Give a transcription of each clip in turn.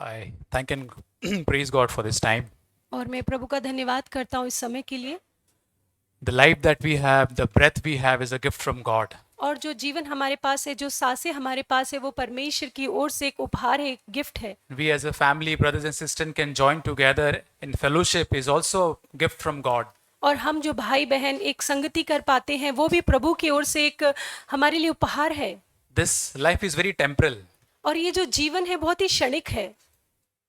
I thank and praise God for this time. और मैं प्रभु का धन्यवाद करता हूँ इस समय के लिए। The life that we have, the breath we have is a gift from God. और जो जीवन हमारे पास है, जो सांसें हमारे पास है, वो परमेश्वर की ओर से एक उपहार है, एक गिफ्ट है। We as a family, brothers and sisters can join together in fellowship is also a gift from God. और हम जो भाई बहन एक संगति कर पाते हैं, वो भी प्रभु की ओर से एक हमारे लिए उपहार है। This life is very temporal. और ये जो जीवन है बहुत ही क्षणिक है।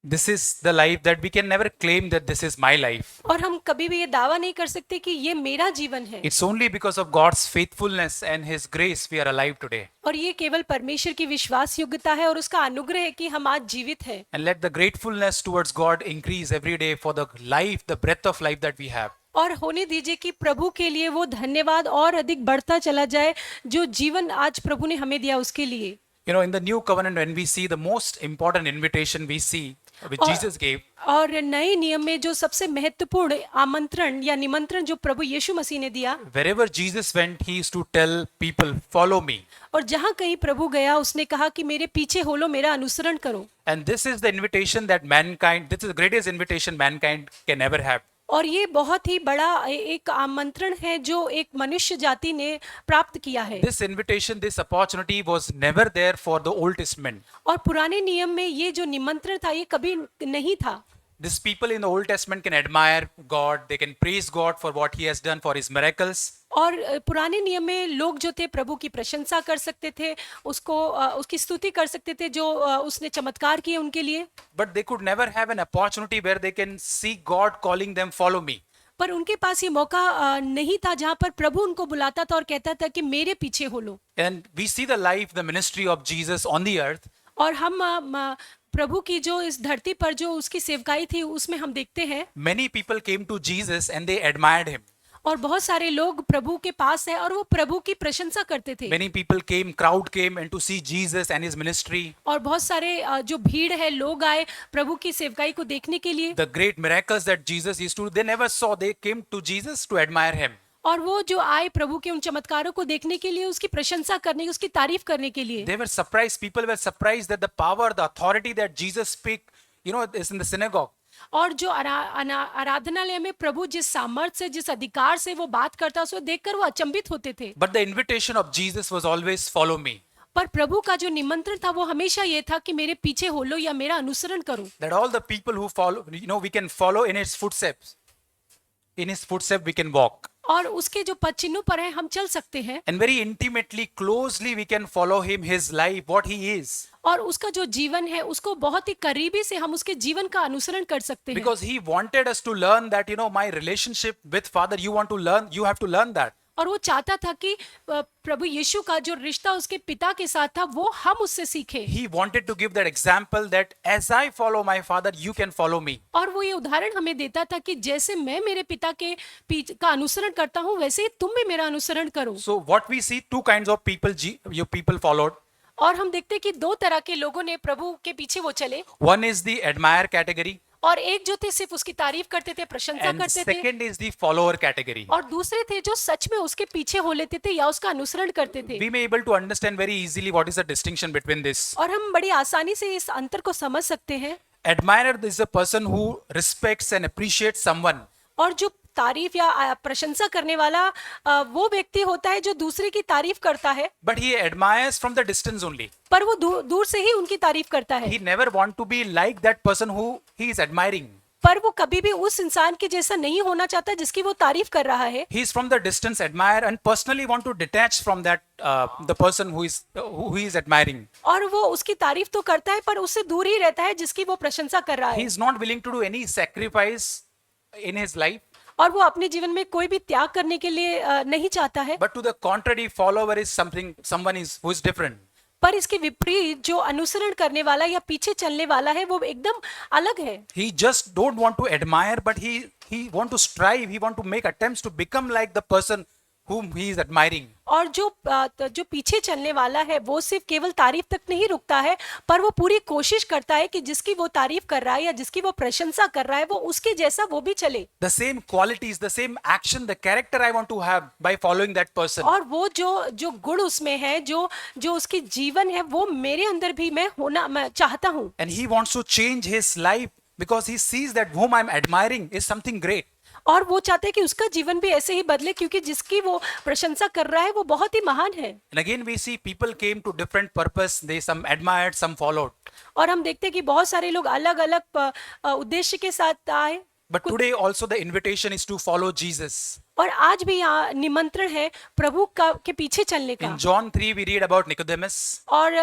This is the life that we can never claim that this is my life. और हम कभी भी ये दावा नहीं कर सकते कि ये मेरा जीवन है। It's only because of God's faithfulness and His grace we are alive today. और ये केवल परमेश्वर की विश्वास योग्यता है और उसका अनुग्रह है कि हम आज जीवित हैं। And let the gratefulness towards God increase every day for the life, the breath of life that we have. और होने दीजिए कि प्रभु के लिए वो धन्यवाद और अधिक बढ़ता चला जाए, जो जीवन आज प्रभु ने हमें दिया उसके लिए। You know, in the new covenant, when we see the most important invitation we see, which और- Jesus gave, और नए नियम में जो सबसे महत्वपूर्ण आमंत्रण या निमंत्रण जो प्रभु यीशु मसीह ने दिया, wherever Jesus went, he used to tell people, "Follow me." और जहाँ कहीं प्रभु गया उसने कहा कि मेरे पीछे हो लो, मेरा अनुसरण करो। And this is the invitation that mankind, this is the greatest invitation mankind can ever have. और ये बहुत ही बड़ा एक आमंत्रण है जो एक मनुष्य जाति ने प्राप्त किया है। This invitation, this opportunity was never there for the Old Testament. और पुराने नियम में ये जो निमंत्रण था, ये कभी नहीं था। These people in the Old Testament can admire God, they can praise God for what He has done, for His miracles. और पुराने नियम में लोग जो थे प्रभु की प्रशंसा कर सकते थे, उसको उसकी स्तुति कर सकते थे जो उसने चमत्कार किए उनके लिए। But they could never have an opportunity where they can see God calling them, "Follow me." पर उनके पास ये मौका नहीं था जहाँ पर प्रभु उनको बुलाता था और कहता था कि मेरे पीछे हो लो। And we see the life, the ministry of Jesus on the earth. और हम प्रभु की जो इस धरती पर जो उसकी सेवकाई थी उसमें हम देखते हैं, Many people came to Jesus and they admired Him. और बहुत सारे लोग प्रभु के पास है और वो प्रभु की प्रशंसा करते थे। Many people came, crowd came and to see Jesus and His ministry, और बहुत सारे जो भीड़ है, लोग आए प्रभु की सेवकाई को देखने के लिए। the great miracles that Jesus used to, they never saw. They came to Jesus to admire Him. और वो जो आए प्रभु के उन चमत्कारों को देखने के लिए, उसकी प्रशंसा करने, उसकी तारीफ करने के लिए। They were surprised. People were surprised that the power, the authority that Jesus speak, is in the synagogue. और जो आराधनालय में प्रभु जिस सामर्थ्य से, जिस अधिकार से वो बात करता, उसको देखकर वो अचंभित होते थे। But the invitation of Jesus was always, "Follow me." पर प्रभु का जो निमंत्रण था वो हमेशा ये था कि मेरे पीछे हो लो या मेरा अनुसरण करो। That all the people who follow, we can follow in His footsteps. In His footsteps we can walk. और उसके जो पद चिन्हों पर है हम चल सकते हैं। And very intimately, closely we can follow Him, His life, what He is. और उसका जो जीवन है उसको बहुत ही करीबी से हम उसके जीवन का अनुसरण कर सकते हैं। Because He wanted us to learn that, my relationship with Father, you want to learn, you have to learn that. और वो चाहता था कि प्रभु यीशु का जो रिश्ता उसके पिता के साथ था वो हम उससे सीखें। He wanted to give that example that as I follow my Father, you can follow me. और वो ये उदाहरण हमें देता था कि जैसे मैं मेरे पिता के का अनुसरण करता हूँ, वैसे ही तुम भी मेरा अनुसरण करो। So what we see, two kinds of people, you people followed. और हम देखते हैं कि दो तरह के लोगों ने प्रभु के पीछे वो चले। One is the admire category, और एक जो थे सिर्फ उसकी तारीफ करते थे, प्रशंसा and करते थे। second is the follower category. और दूसरे थे जो सच में उसके पीछे हो लेते थे या उसका अनुसरण करते थे। We may able to understand very easily what is the distinction between this. और हम बड़ी आसानी से इस अंतर को समझ सकते हैं। Admirer is a person who respects and appreciates someone. और जो तारीफ या प्रशंसा करने वाला वो व्यक्ति होता है जो दूसरे की तारीफ करता है, But he admires from the distance only. पर वो दूर से ही उनकी तारीफ करता है। He never want to be like that person who he is admiring. पर वो कभी भी उस इंसान के जैसा नहीं होना चाहता जिसकी वो तारीफ कर रहा है। He is from the distance admire and personally want to detach from that the person who he is admiring. और वो उसकी तारीफ तो करता है पर उससे दूर ही रहता है जिसकी वो प्रशंसा कर रहा He है। is not willing to do any sacrifice in his life. और वो अपने जीवन में कोई भी त्याग करने के लिए नहीं चाहता है। But to the contrary, follower is someone who is different. पर इसके विपरीत जो अनुसरण करने वाला या पीछे चलने वाला है वो एकदम अलग है। He just don't want to admire, but he want to strive. He want to make attempts to become like the person whom he is admiring. और जो पीछे चलने वाला है वो सिर्फ केवल तारीफ तक नहीं रुकता है, पर वो पूरी कोशिश करता है कि जिसकी वो तारीफ कर रहा है या जिसकी वो प्रशंसा कर रहा है वो उसके जैसा वो भी चले। The same qualities, the same action, the character I want to have by following that person. और वो जो गुण उसमें है, जो उसकी जीवन है, वो मेरे अंदर भी मैं चाहता हूँ। And he wants to change his life because he sees that whom I'm admiring is something great. और वो चाहते हैं कि उसका जीवन भी ऐसे ही बदले, क्योंकि जिसकी वो प्रशंसा कर रहा है वो बहुत ही महान है। And again we see people came to different purpose. They some admired, some followed. और हम देखते हैं कि बहुत सारे लोग अलग अलग उद्देश्य के साथ आए। But today also the invitation is to follow Jesus. और आज भी यहाँ निमंत्रण है प्रभु के पीछे चलने का। In John 3 we read about Nicodemus. और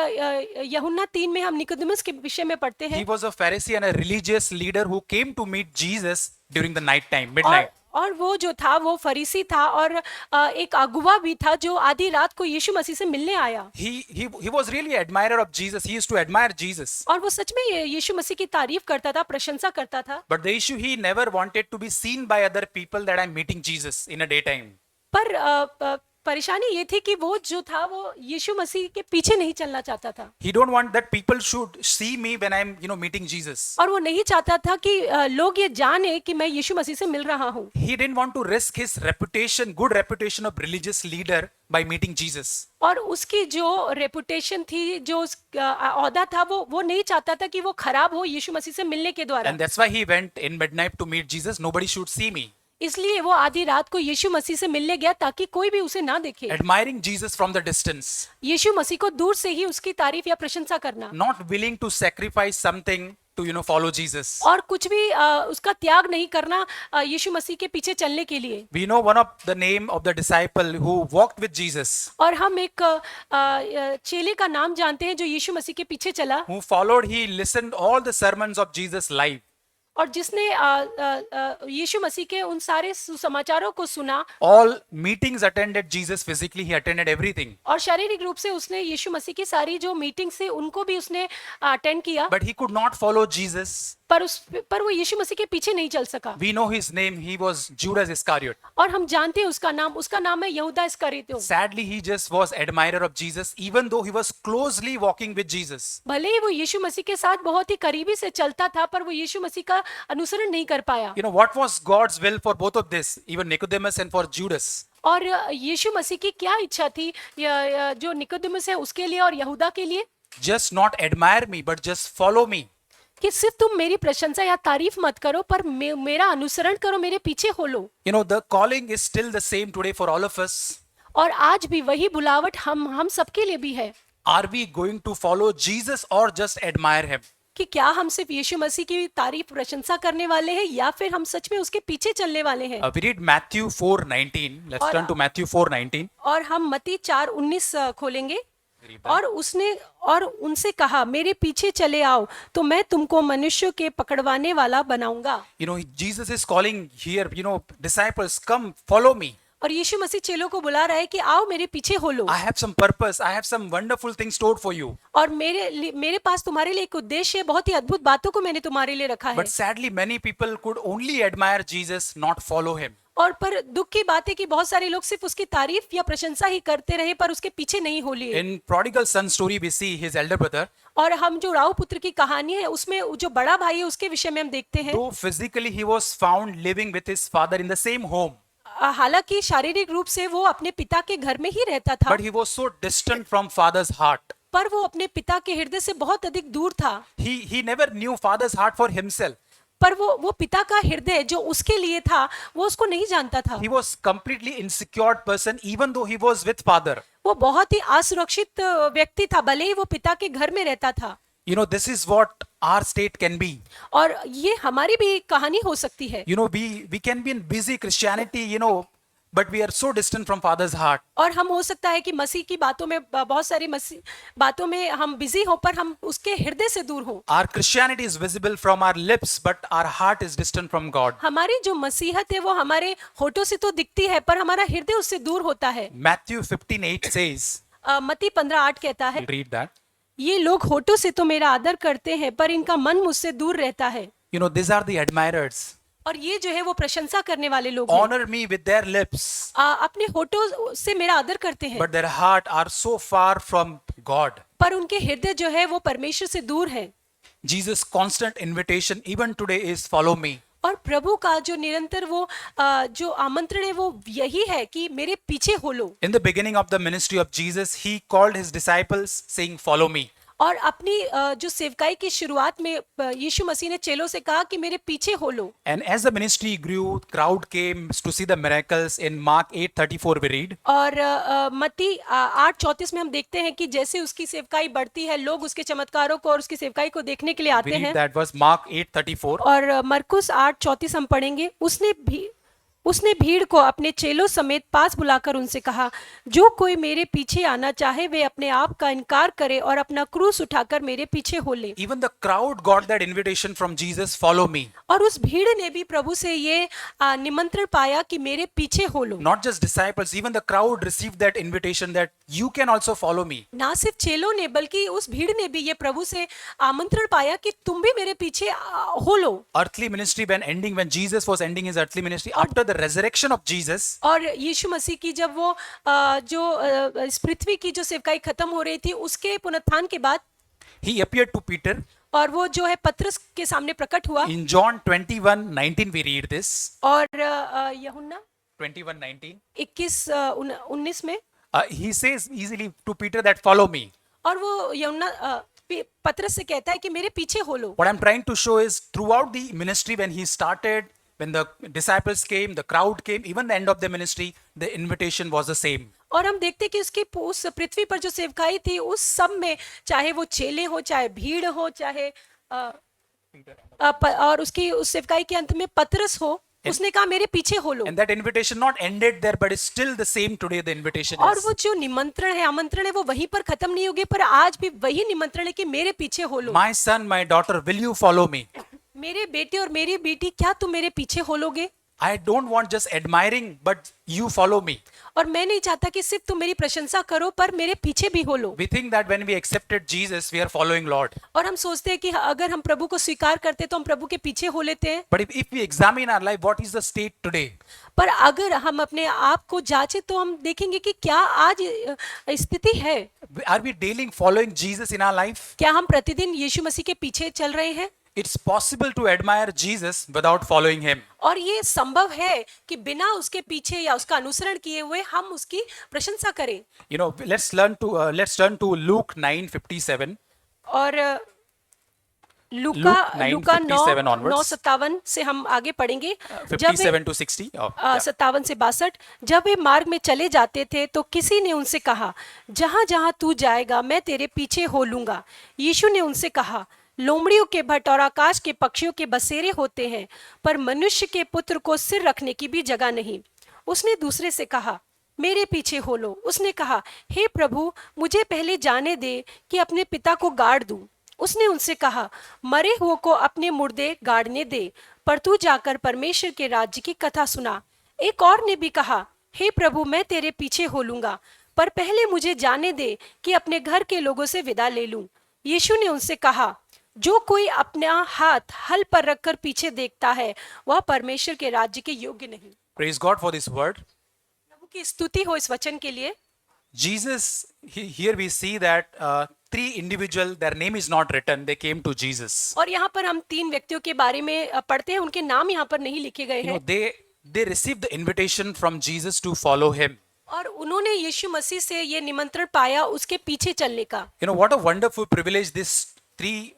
यूहन्ना 3 में हम निकोदेमुस के विषय में पढ़ते He हैं। was a Pharisee and a religious leader who came to meet Jesus during the night time, midnight. और वो जो था वो फरीसी था और एक अगुवा भी था जो आधी रात को यीशु मसीह से मिलने आया। He was really an admirer of Jesus. He used to admire Jesus. और वो सच में यीशु मसीह की तारीफ करता था, प्रशंसा करता था। But the issue, he never wanted to be seen by other people that I'm meeting Jesus in a daytime. पर परेशानी ये थी कि वो जो था वो यीशु मसीह के पीछे नहीं चलना चाहता था। He don't want that people should see me when I'm, meeting Jesus. और वो नहीं चाहता था कि लोग ये जाने कि मैं यीशु मसीह से मिल रहा हूँ। He didn't want to risk his reputation, good reputation of religious leader by meeting Jesus. और उसकी जो रेपुटेशन थी, जो औहदा था, वो नहीं चाहता था कि वो खराब हो यीशु मसीह से मिलने के द्वारा। And that's why he went in midnight to meet Jesus. Nobody should see me. इसलिए वो आधी रात को यीशु मसीह से मिलने गया ताकि कोई भी उसे ना देखे। Admiring Jesus from the distance. यीशु मसीह को दूर से ही उसकी तारीफ या प्रशंसा करना। Not willing to sacrifice something to follow Jesus. और कुछ भी उसका त्याग नहीं करना यीशु मसीह के पीछे चलने के लिए। We know one of the name of the disciple who walked with Jesus. और हम एक चेले का नाम जानते हैं जो यीशु मसीह के पीछे चला। Who followed, he listened all the sermons of Jesus live. और जिसने यीशु मसीह के उन सारे सुसमाचारों को सुना। All meetings attended Jesus physically, he attended everything. और शारीरिक रूप से उसने यीशु मसीह की सारी जो मीटिंग्स थी उनको भी उसने अटेंड किया। But he could not follow Jesus. पर वो यीशु मसीह के पीछे नहीं चल सका। We know his name, he was Judas Iscariot. और हम जानते हैं उसका नाम है यहूदा इस्करियोती। Sadly, he just was admirer of Jesus, even though he was closely walking with Jesus. भले ही वो यीशु मसीह के साथ बहुत ही करीबी से चलता था, पर वो यीशु मसीह का अनुसरण नहीं कर पाया। What was God's will for both of this, even Nicodemus and for Judas? और यीशु मसीह की क्या इच्छा थी जो निकोदेमुस है उसके लिए और यहूदा के लिए? Just not admire me, but just follow me. कि सिर्फ तुम मेरी प्रशंसा या तारीफ मत करो, पर मेरा अनुसरण करो, मेरे पीछे हो लो। The calling is still the same today for all of us. और आज भी वही बुलावट हम सबके लिए भी है। Are we going to follow Jesus or just admire him? कि क्या हम सिर्फ यीशु मसीह की तारीफ प्रशंसा करने वाले हैं या फिर हम सच में उसके पीछे चलने वाले हैं? We read Matthew 4:19. Let's turn to Matthew 4:19. और हम मत्ती 4:19 खोलेंगे। और उनसे कहा, मेरे पीछे चले आओ तो मैं तुमको मनुष्य के पकड़वाने वाला बनाऊंगा। Jesus is calling here, disciples, come follow me. और यीशु मसीह चेलों को बुला रहा है कि आओ मेरे पीछे हो लो। I have some purpose, I have some wonderful things stored for you. और मेरे पास तुम्हारे लिए एक उद्देश्य है, बहुत ही अद्भुत बातों को मैंने तुम्हारे लिए रखा है। But sadly, many people could only admire Jesus, not follow him. और पर दुख की बात है कि बहुत सारे लोग सिर्फ उसकी तारीफ या प्रशंसा ही करते रहे, पर उसके पीछे नहीं हो लिए। In prodigal son story, we see his elder brother. और हम जो राव पुत्र की कहानी है उसमें जो बड़ा भाई है उसके विषय में हम देखते हैं। Though physically he was found living with his father in the same home. हालांकि शारीरिक रूप से वो अपने पिता के घर में ही रहता था। But he was so distant from father's heart. पर वो अपने पिता के हृदय से बहुत अधिक दूर था। He never knew father's heart for himself. पर वो पिता का हृदय जो उसके लिए था वो उसको नहीं जानता था। He was completely insecure person even though he was with father. वो बहुत ही असुरक्षित व्यक्ति था, भले ही वो पिता के घर में रहता था। This is what our state can be. और ये हमारी भी कहानी हो सकती है। We can be in busy Christianity, but we are so distant from father's heart. और हम हो सकता है कि मसीह की बातों में बहुत सारी बातों में हम बिजी हो, पर हम उसके हृदय से दूर हो। Our Christianity is visible from our lips, but our heart is distant from God. हमारी जो मसीहत है वो हमारे होठों से तो दिखती है, पर हमारा हृदय उससे दूर होता है। Matthew 15:8 says. मत्ती 15:8 कहता है, Read that. ये लोग होठों से तो मेरा आदर करते हैं, पर इनका मन मुझसे दूर रहता है। These are the admirers. और ये जो है वो प्रशंसा करने वाले लोग हैं। honor me with their lips, अपने होठों से मेरा आदर करते हैं, but their heart are so far from God. पर उनके हृदय जो है वो परमेश्वर से दूर है। Jesus' constant invitation even today is follow me. और प्रभु का जो निरंतर वो जो आमंत्रण है वो यही है कि मेरे पीछे हो लो। In the beginning of the ministry of Jesus, he called his disciples saying, follow me. और अपनी जो सेवकाई की शुरुआत में यीशु मसीह ने चेलों से कहा कि मेरे पीछे हो लो। And as the ministry grew, crowd came to see the miracles. In Mark 8:34 we read, और मत्ती 8:34 में हम देखते हैं कि जैसे उसकी सेवकाई बढ़ती है, लोग उसके चमत्कारों को और उसकी सेवकाई को देखने के लिए we आते read हैं। that verse, Mark 8:34. और मरकुस 8:34 हम पढ़ेंगे। उसने भीड़ को अपने चेलों समेत पास बुलाकर उनसे कहा, जो कोई मेरे पीछे आना चाहे वे अपने आप का इनकार करे और अपना क्रूस उठाकर मेरे पीछे हो ले। Even the crowd got that invitation from Jesus, follow me. और उस भीड़ ने भी प्रभु से ये निमंत्रण पाया कि मेरे पीछे हो लो। Not just disciples, even the crowd received that invitation that you can also follow me. ना सिर्फ चेलों ने बल्कि उस भीड़ ने भी ये प्रभु से आमंत्रण पाया कि तुम भी मेरे पीछे हो लो। Earthly ministry when Jesus was ending his earthly ministry, after the resurrection of Jesus, और यीशु मसीह की जब वो इस पृथ्वी की जो सेवकाई खत्म हो रही थी उसके पुनरुत्थान के बाद he appeared to Peter. और वो जो है पतरस के सामने प्रकट हुआ। In John 21:19 we read this. और यूहन्ना 21:19. 21:19 में He says easily to Peter that follow me. और वो यूहन्ना पतरस से कहता है कि मेरे पीछे हो लो। What I'm trying to show is throughout the ministry when he started, when the disciples came, the crowd came, even the end of the ministry, the invitation was the same. और हम देखते कि उसकी उस पृथ्वी पर जो सेवकाई थी उस सब में, चाहे वो चेले हो, चाहे भीड़ हो, चाहे और उसकी उस सेवकाई के अंत में पतरस हो, उसने कहा मेरे पीछे हो लो। And that invitation not ended there, but is still the same today. The invitation और is, वो जो निमंत्रण है, आमंत्रण है, वो वहीं पर खत्म नहीं होगी, पर आज भी वही निमंत्रण है कि मेरे पीछे हो लो। my son, my daughter, will you follow me? मेरे बेटे और मेरी बेटी, क्या तुम मेरे पीछे हो लोगे? I don't want just admiring, but you follow me. और मैं नहीं चाहता कि सिर्फ तुम मेरी प्रशंसा करो, पर मेरे पीछे भी हो लो। We think that when we accepted Jesus, we are following Lord. और हम सोचते हैं कि अगर हम प्रभु को स्वीकार करते तो हम प्रभु के पीछे हो लेते हैं। But if we examine our life, what is the state today? पर अगर हम अपने आप को जांचें तो हम देखेंगे कि क्या आज स्थिति है। Are we daily following Jesus in our life? क्या हम प्रतिदिन यीशु मसीह के पीछे चल रहे हैं? It's possible to admire Jesus without following him. और ये संभव है कि बिना उसके पीछे या उसका अनुसरण किए हुए हम उसकी प्रशंसा करें। You know, let's turn to Luke 9:57. और लूका Luke 9:57 onwards. 9:57 से हम आगे पढ़ेंगे। 57 to 60. Oh, yeah. 57 से 62। जब वे मार्ग में चले जाते थे तो किसी ने उनसे कहा, जहां जहां तू जाएगा मैं तेरे पीछे हो लूंगा। यीशु ने उनसे कहा, लोमड़ियों के भट्ट और आकाश के पक्षियों के बसेरे होते हैं, पर मनुष्य के पुत्र को सिर रखने की भी जगह नहीं। उसने दूसरे से कहा, मेरे पीछे हो लो। उसने कहा, हे प्रभु, मुझे पहले जाने दे कि अपने पिता को गाड़ दूं। उसने उनसे कहा, मरे हुओं को अपने मुर्दे गाड़ने दे, पर तू जाकर परमेश्वर के राज्य की कथा सुना। एक और ने भी कहा, हे प्रभु, मैं तेरे पीछे हो लूंगा, पर पहले मुझे जाने दे कि अपने घर के लोगों से विदा ले लूं। यीशु ने उनसे कहा, जो कोई अपना हाथ हल पर रखकर पीछे देखता है वह परमेश्वर के राज्य के योग्य नहीं। Praise God for this word. प्रभु की स्तुति हो इस वचन के लिए। Jesus, here we see that three individual, their name is not written. They came to Jesus. और यहाँ पर हम 3 व्यक्तियों के बारे में पढ़ते हैं, उनके नाम यहाँ पर नहीं लिखे गए You know, हैं। they received the invitation from Jesus to follow him. और उन्होंने यीशु मसीह से ये निमंत्रण पाया उसके पीछे चलने का। You know, what a wonderful privilege this three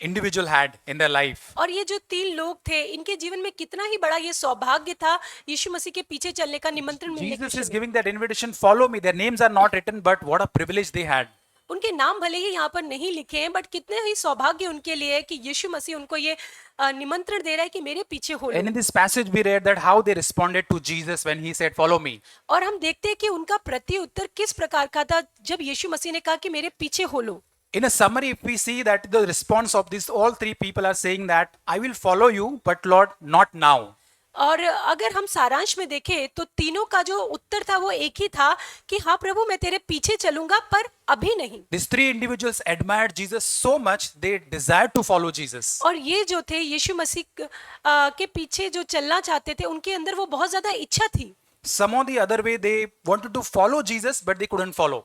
individual had in their life. और ये जो 3 लोग थे, इनके जीवन में कितना ही बड़ा ये सौभाग्य था यीशु मसीह के पीछे चलने का, निमंत्रण मिलने Jesus का। is giving that invitation, follow me. Their names are not written, but what a privilege they had. उनके नाम भले ही यहाँ पर नहीं लिखे हैं, बट कितने ही सौभाग्य उनके लिए है कि यीशु मसीह उनको ये निमंत्रण दे रहा है कि मेरे पीछे हो लो। And in this passage we read that how they responded to Jesus when he said, follow me. और हम देखते हैं कि उनका प्रत्युत्तर किस प्रकार का था जब यीशु मसीह ने कहा कि मेरे पीछे हो लो। In a summary, if we see that the response of these all three people are saying that I will follow you, but Lord, not now. और अगर हम सारांश में देखें तो तीनों का जो उत्तर था वो एक ही था कि हाँ प्रभु मैं तेरे पीछे चलूंगा पर अभी नहीं। These three individuals admired Jesus so much they desired to follow Jesus. और ये जो थे यीशु मसीह के पीछे जो चलना चाहते थे उनके अंदर वो बहुत ज्यादा इच्छा थी। Some on the other way they wanted to follow Jesus but they couldn't follow.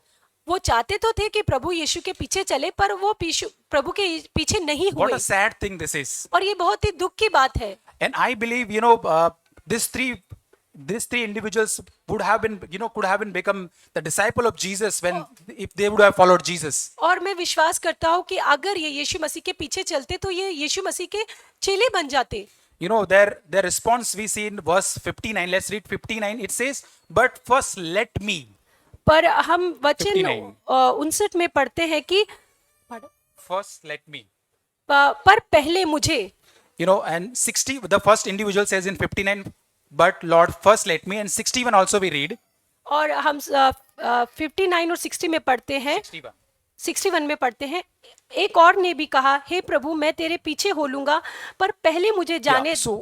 वो चाहते तो थे कि प्रभु यीशु के पीछे चले पर वो प्रभु के पीछे नहीं What हुए। a sad thing this is. और ये बहुत ही दुख की बात है। And I believe, these three individuals would have been, could have been become the disciple of Jesus if they would have followed Jesus. और मैं विश्वास करता हूँ कि अगर ये यीशु मसीह के पीछे चलते तो ये यीशु मसीह के चेले बन जाते। Their response we see in verse 59. Let's read 59. It says, "But first let me." पर हम वचन 59 59 में पढ़ते हैं कि First let me. पर पहले मुझे। And 60, the first individual says in 59, "But Lord, first let me." And 61 also we read. और हम 59 और 60 में पढ़ते हैं, 61. 61 में पढ़ते हैं, एक और ने भी कहा हे प्रभु मैं तेरे पीछे हो लूंगा पर पहले मुझे जाने। Yeah. So,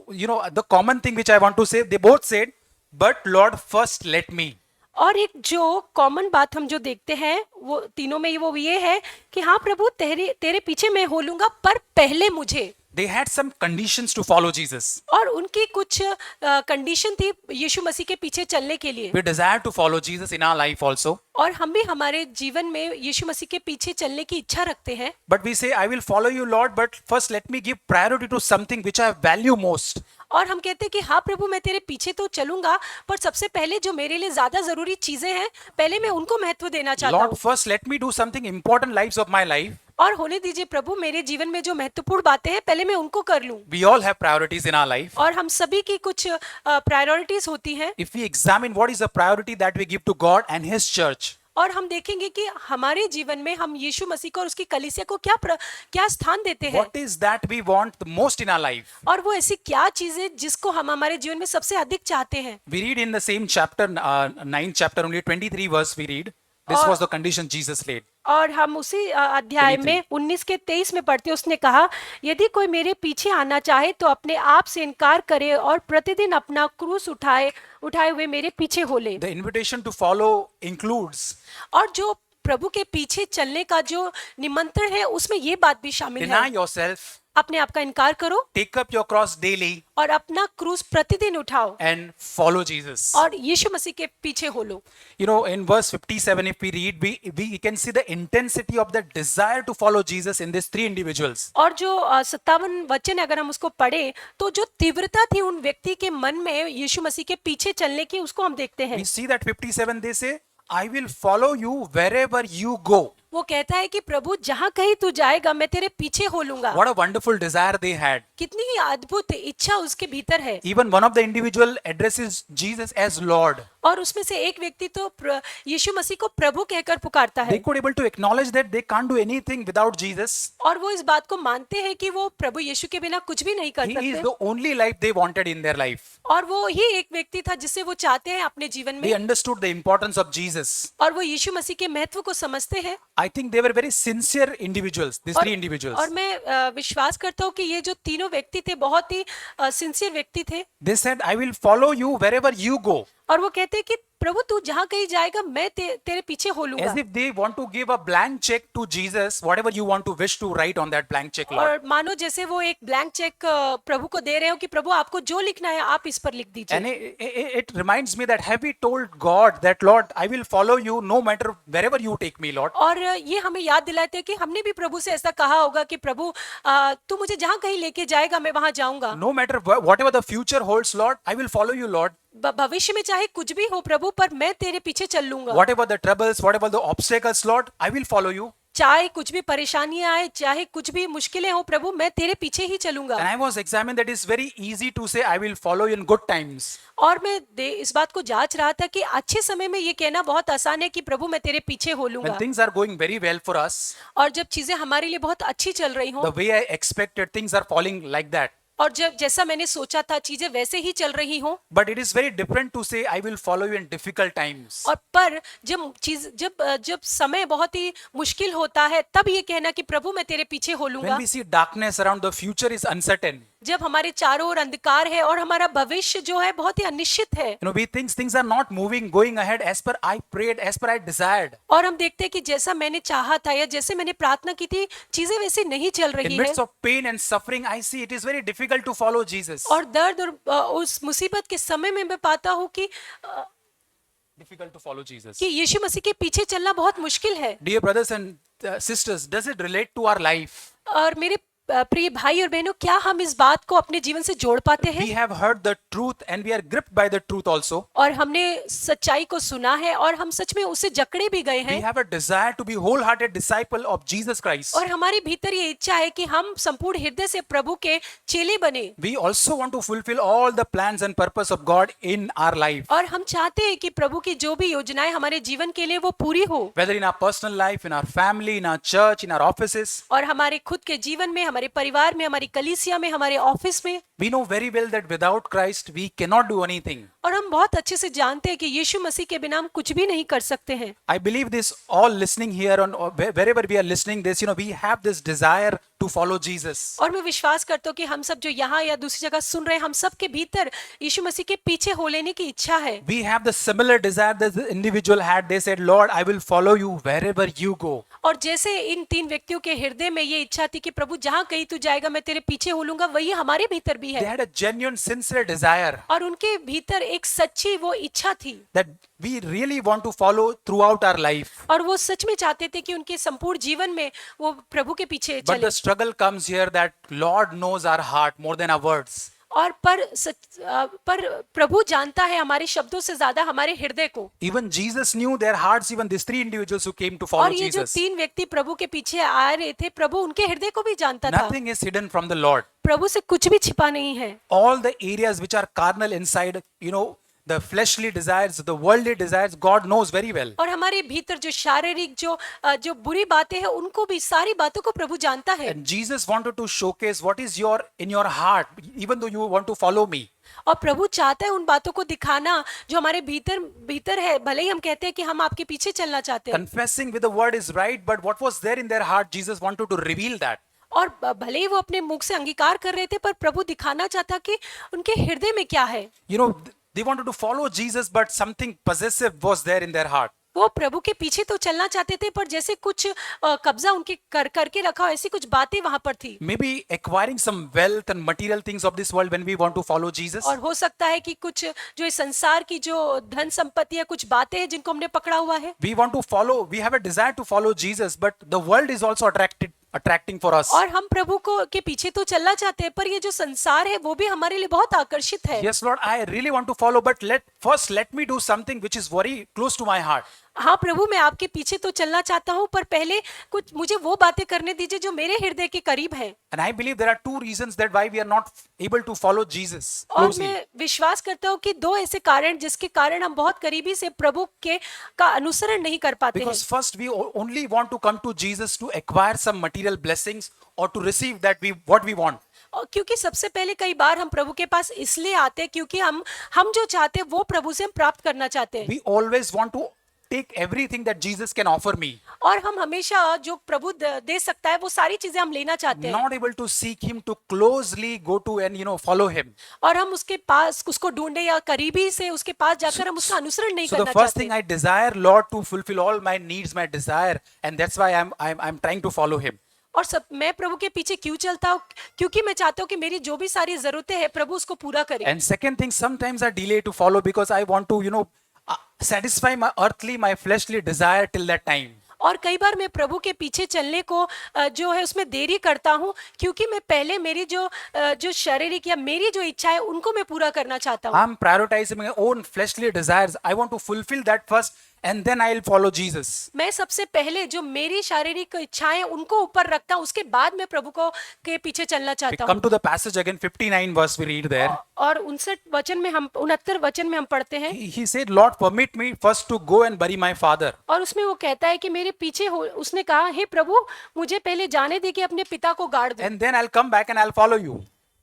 the common thing which I want to say, they both said, "But Lord, first let me." और एक जो कॉमन बात हम जो देखते हैं वो तीनों में वो ये है कि हाँ प्रभु तेरे पीछे मैं हो लूंगा पर पहले मुझे। They had some conditions to follow Jesus. और उनकी कुछ कंडीशन थी यीशु मसीह के पीछे चलने के लिए। We desire to follow Jesus in our life also. और हम भी हमारे जीवन में यीशु मसीह के पीछे चलने की इच्छा रखते हैं। But we say, "I will follow you, Lord, but first let me give priority to something which I value most." और हम कहते हैं कि हाँ प्रभु मैं तेरे पीछे तो चलूंगा पर सबसे पहले जो मेरे लिए ज्यादा जरूरी चीजें हैं पहले मैं उनको महत्व देना चाहता Lord, हूँ। first let me do something important lives of my life. और होने दीजिए प्रभु मेरे जीवन में जो महत्वपूर्ण बातें हैं पहले मैं उनको कर लूं। We all have priorities in our life. और हम सभी की कुछ प्रायोरिटीज होती हैं। If we examine what is the priority that we give to God and His church, और हम देखेंगे कि हमारे जीवन में हम यीशु मसीह को और उसकी कलीसिया को क्या स्थान देते हैं। what is that we want the most in our life? और वो ऐसी क्या चीज है जिसको हम हमारे जीवन में सबसे अधिक चाहते हैं। We read in the same chapter, 9th chapter, only 23 verse we read. This was the condition Jesus laid. और हम उसी अध्याय में 19 के 23 में पढ़ते हैं, उसने कहा यदि कोई मेरे पीछे आना चाहे तो अपने आप से इनकार करे और प्रतिदिन अपना क्रूस उठाए हुए मेरे पीछे हो ले। The invitation to follow includes और जो प्रभु के पीछे चलने का जो निमंत्रण है उसमें ये बात भी शामिल deny है, yourself, अपने आप का इनकार करो take up your cross daily, और अपना क्रूस प्रतिदिन उठाओ and follow Jesus. और यीशु मसीह के पीछे हो लो। In verse 57, if we read, we can see the intensity of the desire to follow Jesus in these three individuals. और जो 57 वचन अगर हम उसको पढ़े तो जो तीव्रता थी उन व्यक्ति के मन में यीशु मसीह के पीछे चलने की उसको हम देखते हैं। We see that 57, they say, "I will follow you wherever you go." वो कहता है कि प्रभु जहाँ कहीं तू जाएगा मैं तेरे पीछे हो लूंगा। What a wonderful desire they had. कितनी ही अद्भुत इच्छा उसके भीतर है। Even one of the individual addresses Jesus as Lord. और उसमें से एक व्यक्ति तो यीशु मसीह को प्रभु कहकर पुकारता They है। could able to acknowledge that they can't do anything without Jesus. और वो इस बात को मानते हैं कि वो प्रभु यीशु के बिना कुछ भी नहीं कर He is सकते। the only life they wanted in their life. और वो ही एक व्यक्ति था जिससे वो चाहते हैं अपने जीवन They में। understood the importance of Jesus. और वो यीशु मसीह के महत्व को समझते हैं। I think they were very sincere individuals, these three individuals. और मैं विश्वास करता हूँ कि ये जो तीनों व्यक्ति थे बहुत ही सिंसियर व्यक्ति थे। They said, "I will follow you wherever you go." और वो कहते हैं कि प्रभु तू जहाँ कहीं जाएगा मैं तेरे पीछे हो लूंगा। As if they want to give a blank check to Jesus, whatever you want to wish to write on that blank check, Lord. और मानो जैसे वो एक ब्लैंक चेक प्रभु को दे रहे हो कि प्रभु आपको जो लिखना है आप इस पर लिख And दीजिए। it reminds me that have we told God that, "Lord, I will follow you no matter wherever you take me, Lord." और ये हमें याद दिलाते हैं कि हमने भी प्रभु से ऐसा कहा होगा कि प्रभु तू मुझे जहाँ कहीं लेके जाएगा मैं वहां जाऊंगा। No matter whatever the future holds, Lord, I will follow you, Lord. भविष्य में चाहे कुछ भी हो प्रभु पर मैं तेरे पीछे चल लूंगा। Whatever the troubles, whatever the obstacles, Lord, I will follow you. चाहे कुछ भी परेशानियां आए चाहे कुछ भी मुश्किलें हो प्रभु मैं तेरे पीछे ही चलूंगा। And I was examined that it's very easy to say, "I will follow you in good times." और मैं इस बात को जांच रहा था कि अच्छे समय में ये कहना बहुत आसान है कि प्रभु मैं तेरे पीछे हो लूंगा। When things are going very well for us, और जब चीजें हमारे लिए बहुत अच्छी चल रही हों the way I expected, things are falling like that. और जब जैसा मैंने सोचा था चीजें वैसे ही चल रही हों। But it is very different to say, "I will follow you in difficult times." और पर जब समय बहुत ही मुश्किल होता है तब ये कहना कि प्रभु मैं तेरे पीछे हो लूंगा। When we see darkness around, the future is uncertain. जब हमारे चारों ओर अंधकार है और हमारा भविष्य जो है बहुत ही अनिश्चित है, You know, we think things are not moving, going ahead as per I prayed, as per I desired. और हम देखते हैं कि जैसा मैंने चाहा था या जैसे मैंने प्रार्थना की थी, चीजें वैसी नहीं चल In रही है। midst of pain and suffering, I see it is very difficult to follow Jesus. और दर्द और उस मुसीबत के समय में मैं पाता हूँ कि Difficult to follow Jesus. यीशु मसीह के पीछे चलना बहुत मुश्किल है। Dear brothers and sisters, does it relate to our life? और मेरे प्रिय भाई और बहनों, क्या हम इस बात को अपने जीवन से जोड़ पाते We हैं? have heard the truth and we are gripped by the truth also. और हमने सच्चाई को सुना है और हम सच में उससे जकड़े भी गए We हैं। have a desire to be wholehearted disciple of Jesus Christ. और हमारे भीतर ये इच्छा है कि हम संपूर्ण हृदय से प्रभु के चेले बने। We also want to fulfill all the plans and purpose of God in our life. और हम चाहते हैं कि प्रभु की जो भी योजनाएं हमारे जीवन के लिए वो पूरी हो। Whether in our personal life, in our family, in our church, in our offices. और हमारे खुद के जीवन में, हमारे परिवार में, हमारी कलीसिया में, हमारे ऑफिस में। We know very well that without Christ we cannot do anything. और हम बहुत अच्छे से जानते हैं कि यीशु मसीह के बिना हम कुछ भी नहीं कर सकते हैं। I believe this all listening here on wherever we are listening this, you know, we have this desire to follow Jesus. और मैं विश्वास करता हूँ कि हम सब जो यहाँ या दूसरी जगह सुन रहे हैं, हम सब के भीतर यीशु मसीह के पीछे हो लेने की इच्छा है। We have the similar desire that the individual had. They said, Lord, I will follow you wherever you go. और जैसे इन तीन व्यक्तियों के हृदय में ये इच्छा थी कि प्रभु जहाँ कहीं तू जाएगा मैं तेरे पीछे हो लूंगा, वही हमारे भीतर भी They है। had a genuine, sincere desire और उनके भीतर एक सच्ची वो इच्छा थी that we really want to follow throughout our life. और वो सच में चाहते थे कि उनके संपूर्ण जीवन में वो प्रभु के पीछे But चले। the struggle comes here that Lord knows our heart more than our words. और पर प्रभु जानता है हमारे शब्दों से ज्यादा हमारे हृदय को। Even Jesus knew their hearts, even these three individuals who came to follow और ये जो Jesus. तीन व्यक्ति प्रभु के पीछे आ रहे थे, प्रभु उनके हृदय को भी जानता था। Nothing is hidden from the Lord. प्रभु से कुछ भी छिपा नहीं है। All the areas which are carnal inside, you know, the fleshly desires, the worldly desires, God knows very well. और हमारे भीतर जो शारीरिक जो बुरी बातें हैं, उनको भी, सारी बातों को प्रभु जानता है। And Jesus wanted to showcase what is in your heart, even though you want to follow me. और प्रभु चाहता है उन बातों को दिखाना जो हमारे भीतर है। भले ही हम कहते हैं कि हम आपके पीछे चलना चाहते हैं, Confessing with the word is right, but what was there in their heart, Jesus wanted to reveal that. और भले ही वो अपने मुख से अंगीकार कर रहे थे, पर प्रभु दिखाना चाहता कि उनके हृदय में क्या है। You know, they wanted to follow Jesus, but something possessive was there in their heart. वो प्रभु के पीछे तो चलना चाहते थे, पर जैसे कुछ कब्जा उनके करके रखा हो, ऐसी कुछ बातें वहां पर थी। Maybe acquiring some wealth and material things of this world when we want to follow Jesus. और हो सकता है कि कुछ जो इस संसार की जो धन संपत्ति है, कुछ बातें हैं जिनको हमने पकड़ा हुआ है। We want to follow, we have a desire to follow Jesus, but the world is also attracting for us. और हम प्रभु को के पीछे तो चलना चाहते हैं, पर ये जो संसार है वो भी हमारे लिए बहुत आकर्षित है। Yes, Lord, I really want to follow, but let me do something which is very close to my heart. हाँ प्रभु, मैं आपके पीछे तो चलना चाहता हूँ, पर पहले कुछ मुझे वो बातें करने दीजिए जो मेरे हृदय के करीब है। And I believe there are two reasons that why we are not able to follow Jesus और closely. मैं विश्वास करता हूँ कि दो ऐसे कारण जिसके कारण हम बहुत करीबी से प्रभु का अनुसरण नहीं कर पाते हैं। Because first we only want to come to Jesus to acquire some material blessings or to receive what we want. और क्योंकि सबसे पहले कई बार हम प्रभु के पास इसलिए आते हैं क्योंकि हम जो चाहते हैं वो प्रभु से हम प्राप्त करना चाहते हैं। We always want to take everything that Jesus can offer me. और हम हमेशा जो प्रभु दे सकता है वो सारी चीजें हम लेना चाहते हैं। Not able to seek him, to closely go to and follow him. और हम उसके पास उसको ढूंढे या करीबी से उसके पास जाकर हम उसका अनुसरण नहीं So the करना first चाहते। thing I desire, Lord, to fulfill all my needs, my desire, and that's why I'm trying to follow him. और मैं प्रभु के पीछे क्यों चलता हूँ? क्योंकि मैं चाहता हूँ कि मेरी जो भी सारी जरूरतें हैं प्रभु उसको पूरा करे। And second thing, sometimes I delay to follow because I want to satisfy my fleshly desire till that time. और कई बार मैं प्रभु के पीछे चलने को जो है उसमें देरी करता हूँ, क्योंकि मैं पहले मेरी जो शारीरिक या मेरी जो इच्छा है उनको मैं पूरा करना चाहता हूँ। I'm prioritizing my own fleshly desires. I want to fulfill that first and then I'll follow Jesus. मैं सबसे पहले जो मेरी शारीरिक इच्छाएं उनको ऊपर रखता हूँ, उसके बाद मैं प्रभु के पीछे चलना We चाहता come हूँ। to the passage again, 59 verse we read there. और 69 वचन में हम पढ़ते हैं। He said, Lord, permit me first to go and bury my father. और उसमें वो कहता है कि मेरे पीछे हो, उसने कहा, हे प्रभु मुझे पहले जाने दे कि अपने पिता को गाड़ दो, And then I'll come back and I'll follow you.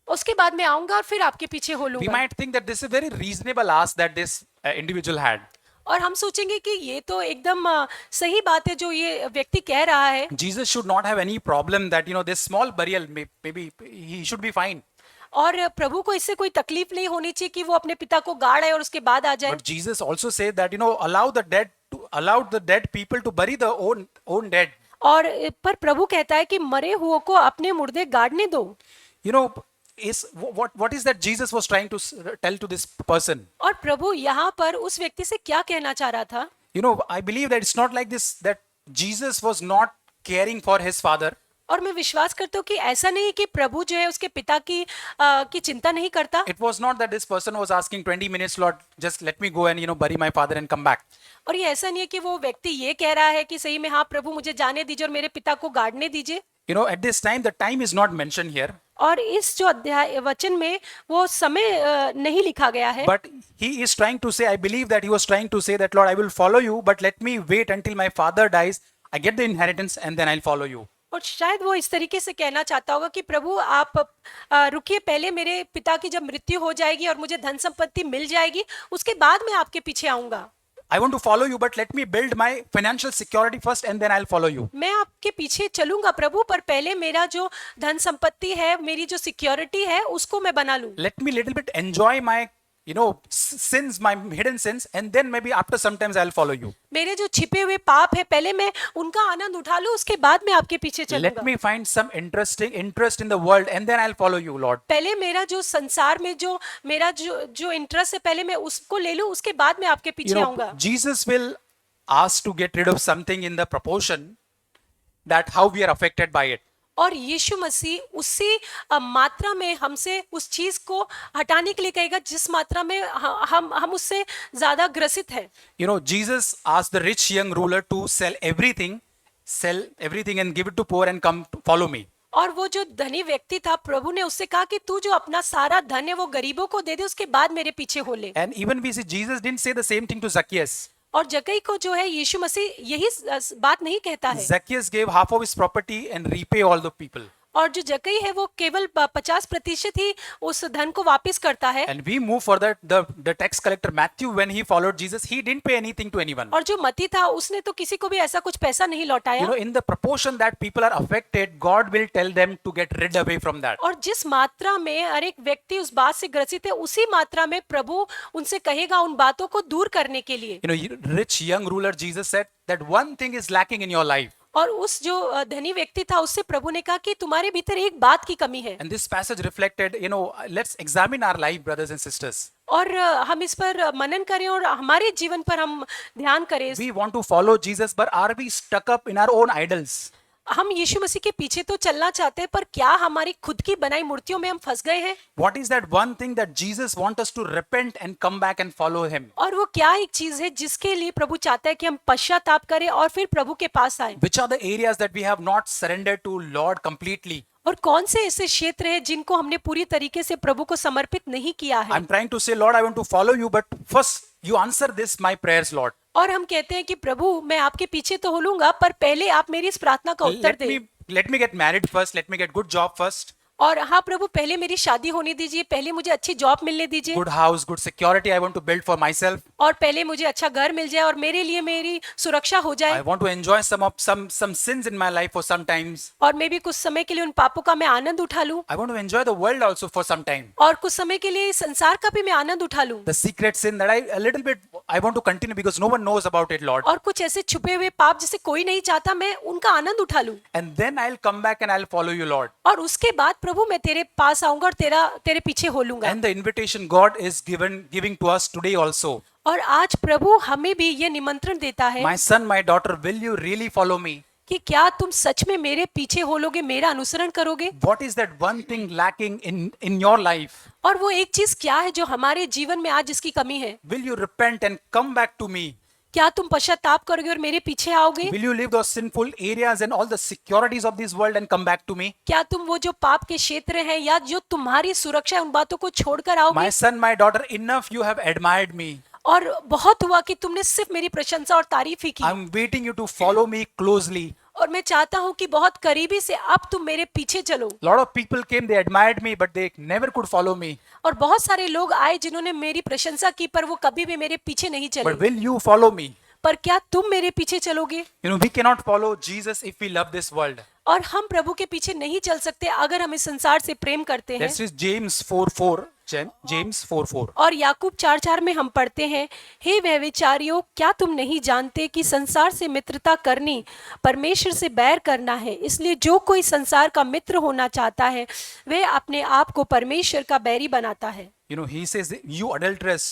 उसके बाद मैं आऊंगा और फिर आपके पीछे हो We लूंगा। might think that this is a very reasonable ask that this individual had. और हम सोचेंगे कि ये तो एकदम सही बात है जो ये व्यक्ति कह रहा है। Jesus should not have any problem that, this small burial, maybe he should be fine. और प्रभु को इससे कोई तकलीफ नहीं होनी चाहिए कि वो अपने पिता को गाड़ आए और उसके बाद आ जाए। But Jesus also said that, allow the dead people to bury the own dead. और पर प्रभु कहता है कि मरे हुओं को अपने मुर्दे गाड़ने दो। You know, what is that Jesus was trying to tell to this person? और प्रभु यहाँ पर उस व्यक्ति से क्या कहना चाह रहा था? You know, I believe that it's not like this, that Jesus was not caring for his father. और मैं विश्वास करता हूँ कि ऐसा नहीं है कि प्रभु जो है उसके पिता की चिंता नहीं करता। It was not that this person was asking 20 minutes, Lord, just let me go and, bury my father and come back. और ये ऐसा नहीं है कि वो व्यक्ति ये कह रहा है कि सही में हाँ प्रभु मुझे जाने दीजिए और मेरे पिता को गाड़ने दीजिए। You know, at this time, the time is not mentioned here, और इस जो अध्याय वचन में वो समय नहीं लिखा गया है। but he is trying to say, I believe that he was trying to say that, Lord, I will follow you, but let me wait until my father dies, I get the inheritance, and then I'll follow you. और शायद वो इस तरीके से कहना चाहता होगा कि प्रभु आप रुकिए, पहले मेरे पिता की जब मृत्यु हो जाएगी और मुझे धन संपत्ति मिल जाएगी, उसके बाद मैं आपके पीछे आऊंगा। I want to follow you, but let me build my financial security first, and then I'll follow you. मैं आपके पीछे चलूंगा प्रभु, पर पहले मेरा जो धन संपत्ति है, मेरी जो सिक्योरिटी है, उसको मैं बना लूं। Let me little bit enjoy my, sins, my hidden sins, and then maybe after sometimes I'll follow you. मेरे जो छिपे हुए पाप है, पहले मैं उनका आनंद उठा लूं, उसके बाद मैं आपके पीछे Let चलूंगा। me find some interest in the world, and then I'll follow you, Lord. पहले मेरा जो संसार में जो मेरा जो इंटरेस्ट है, पहले मैं उसको ले लूं, उसके बाद मैं आपके पीछे आऊंगा। Jesus will ask to get rid of something in the proportion that how we are affected by it. और यीशु मसीह उसी मात्रा में हमसे उस चीज को हटाने के लिए कहेगा जिस मात्रा में हम उससे ज्यादा ग्रसित है। Jesus asked the rich young ruler to sell everything and give it to poor and come to follow me. और वो जो धनी व्यक्ति था, प्रभु ने उससे कहा कि तू जो अपना सारा धन है वो गरीबों को दे दे, उसके बाद मेरे पीछे हो ले। And even we see Jesus didn't say the same thing to Zacchaeus. और जक्कई को जो है यीशु मसीह यही बात नहीं कहता है। Zacchaeus gave half of his property and repay all the people. और जो जक्कई है वो केवल 50% ही उस धन को वापस करता है। And we move further. The tax collector Matthew, when he followed Jesus, he didn't pay anything to anyone. और जो मत्ती था उसने तो किसी को भी ऐसा कुछ पैसा नहीं लौटाया। In the proportion that people are affected, God will tell them to get rid away from that. और जिस मात्रा में हर एक व्यक्ति उस बात से ग्रसित है, उसी मात्रा में प्रभु उनसे कहेगा उन बातों को दूर करने के लिए। Rich young ruler Jesus said that one thing is lacking in your life. और उस जो धनी व्यक्ति था उससे प्रभु ने कहा कि तुम्हारे भीतर एक बात की कमी है। And this passage reflected, let's examine our life, brothers and sisters. और हम इस पर मनन करें और हमारे जीवन पर हम ध्यान करें। We want to follow Jesus, but are we stuck up in our own idols? हम यीशु मसीह के पीछे तो चलना चाहते हैं, पर क्या हमारी खुद की बनाई मूर्तियों में हम फंस गए हैं? What is that one thing that Jesus wants us to repent and come back and follow him? और वो क्या एक चीज है जिसके लिए प्रभु चाहता है कि हम पश्चाताप करें और फिर प्रभु के पास आए? Which are the areas that we have not surrendered to Lord completely? और कौन से ऐसे क्षेत्र हैं जिनको हमने पूरी तरीके से प्रभु को समर्पित नहीं किया है? I'm trying to say, Lord, I want to follow you, but first you answer this my prayers, Lord. और हम कहते हैं कि प्रभु मैं आपके पीछे तो होलूंगा, पर पहले आप मेरी इस प्रार्थना का उत्तर दें। Let me get married first. Let me get good job first. और हाँ प्रभु, पहले मेरी शादी होने दीजिए, पहले मुझे अच्छी जॉब मिलने दीजिए। Good house, good security I want to build for myself. और पहले मुझे अच्छा घर मिल जाए और मेरे लिए मेरी सुरक्षा हो I जाए। want to enjoy some sins in my life for some times. और मैं भी कुछ समय के लिए उन पापों का मैं आनंद उठा लूं। I want to enjoy the world also for some time. और कुछ समय के लिए इस संसार का भी मैं आनंद उठा लूं। The secret sin that a little bit I want to continue because no one knows about it, Lord. और कुछ ऐसे छुपे हुए पाप जिसे कोई नहीं चाहता, मैं उनका आनंद उठा लूं। And then I'll come back and I'll follow you, Lord. और उसके बाद प्रभु मैं तेरे पास आऊंगा और तेरे पीछे हो लूंगा। And the invitation God is giving to us today also. और आज प्रभु हमें भी ये निमंत्रण देता है My son, my daughter, will you really follow me? कि क्या तुम सच में मेरे पीछे हो लोगे, मेरा अनुसरण करोगे? What is that one thing lacking in your life? और वो एक चीज क्या है जो हमारे जीवन में आज इसकी कमी है? Will you repent and come back to me? क्या तुम पश्चाताप करोगे और मेरे पीछे आओगे? Will you leave those sinful areas and all the securities of this world and come back to me? क्या तुम वो जो पाप के क्षेत्र हैं या जो तुम्हारी सुरक्षा है उन बातों को छोड़कर आओगे? My son, my daughter, enough you have admired me. और बहुत हुआ कि तुमने सिर्फ मेरी प्रशंसा और तारीफ ही की। I'm waiting you to follow me closely. और मैं चाहता हूँ कि बहुत करीबी से अब तुम मेरे पीछे चलो। Lot of people came, they admired me, but they never could follow me. और बहुत सारे लोग आए जिन्होंने मेरी प्रशंसा की, पर वो कभी भी मेरे पीछे नहीं But चले। will you follow me? पर क्या तुम मेरे पीछे चलोगे? We cannot follow Jesus if we love this world. और हम प्रभु के पीछे नहीं चल सकते अगर हम इस संसार से प्रेम करते हैं। This is James 4:4. James 4:4. और याकूब 4:4 में हम पढ़ते हैं, हे व्यभिचारियों, क्या तुम नहीं जानते कि संसार से मित्रता करनी परमेश्वर से बैर करना है? इसलिए जो कोई संसार का मित्र होना चाहता है वह अपने आप को परमेश्वर का बैरी बनाता है। He says, you adulterous,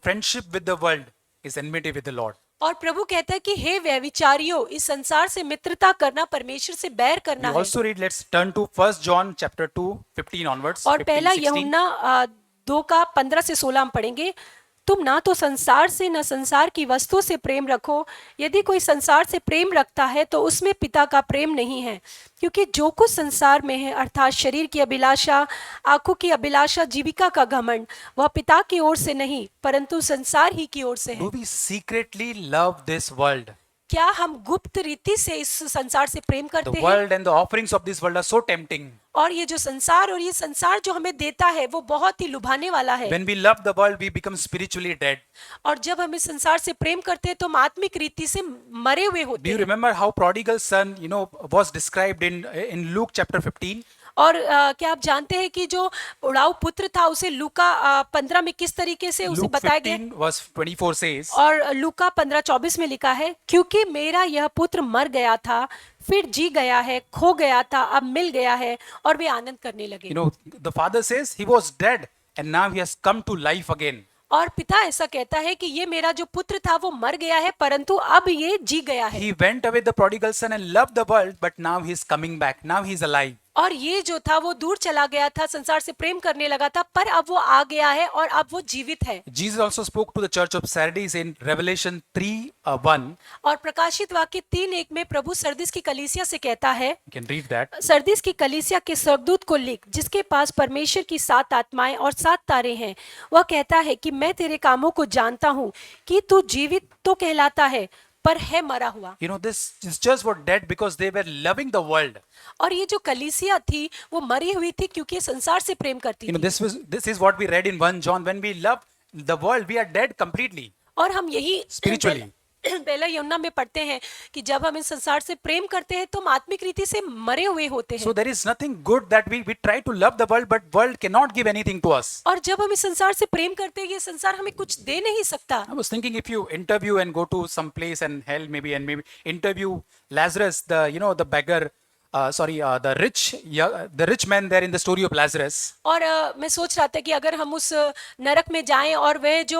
friendship with the world is enmity with the Lord. और प्रभु कहता है कि हे व्यभिचारियों, इस संसार से मित्रता करना परमेश्वर से बैर करना We है। also read, let's turn to 1 John chapter 2, 15 onwards. और 15, पहला 16. यूहन्ना 2 का 15 से 16 हम पढ़ेंगे। तुम ना तो संसार से न संसार की वस्तु से प्रेम रखो। यदि कोई संसार से प्रेम रखता है तो उसमें पिता का प्रेम नहीं है, क्योंकि जो कुछ संसार में है अर्थात शरीर की अभिलाषा, आंखों की अभिलाषा, जीविका का घमंड, वह पिता की ओर से नहीं परंतु संसार ही की ओर से है। Do we secretly love this world? क्या हम गुप्त रीति से इस संसार से प्रेम The करते हैं? world and the offerings of this world are so tempting. और ये जो संसार और ये संसार जो हमें देता है वो बहुत ही लुभाने वाला है। When we love the world, we become spiritually dead. और जब हम इस संसार से प्रेम करते हैं तो हम आत्मिक रीति से मरे हुए Do होते you हैं। remember how prodigal son, was described in Luke chapter 15? और क्या आप जानते हैं कि जो उड़ाऊ पुत्र था उसे लूका 15 में किस तरीके से उसे Luke बताया गया? 15 verse 24 says, और लूका 15:24 में लिखा है, क्योंकि मेरा यह पुत्र मर गया था, फिर जी गया है, खो गया था, अब मिल गया है, और वे आनंद करने लगे। the father says he was dead and now he has come to life again. और पिता ऐसा कहता है कि ये मेरा जो पुत्र था वो मर गया है परंतु अब ये जी गया है। He went away, the prodigal son, and loved the world, but now he is coming back. Now he is alive. और ये जो था वो दूर चला गया था, संसार से प्रेम करने लगा था, पर अब वो आ गया है और अब वो जीवित है। Jesus also spoke to the church of Sardis in Revelation 3:1. और प्रकाशित वाक्य 3:1 में प्रभु सरदिस की कलीसिया से कहता है, You can read that. सरदिस की कलीसिया के स्वर्गदूत को लिख, जिसके पास परमेश्वर की 7 आत्माएं और 7 तारे हैं। वह कहता है कि मैं तेरे कामों को जानता हूँ कि तू जीवित तो कहलाता है पर है मरा हुआ। This church were dead because they were loving the world. और ये जो कलीसिया थी वो मरी हुई थी क्योंकि ये संसार से प्रेम करती थी। This is what we read in 1 John. When we love the world, we are dead completely. और हम यही Spiritually. पहला यूहन्ना में पढ़ते हैं कि जब हम इस संसार से प्रेम करते हैं तो हम आत्मिक रीति से मरे हुए होते हैं। So there is nothing good that we try to love the world, but world cannot give anything to us. और जब हम इस संसार से प्रेम करते हैं ये संसार हमें कुछ दे नहीं सकता। I was thinking if you interview and go to some place and hell maybe interview Lazarus, the beggar, the rich man there in the story of Lazarus. और मैं सोच रहा था कि अगर हम उस नरक में जाएं और वह जो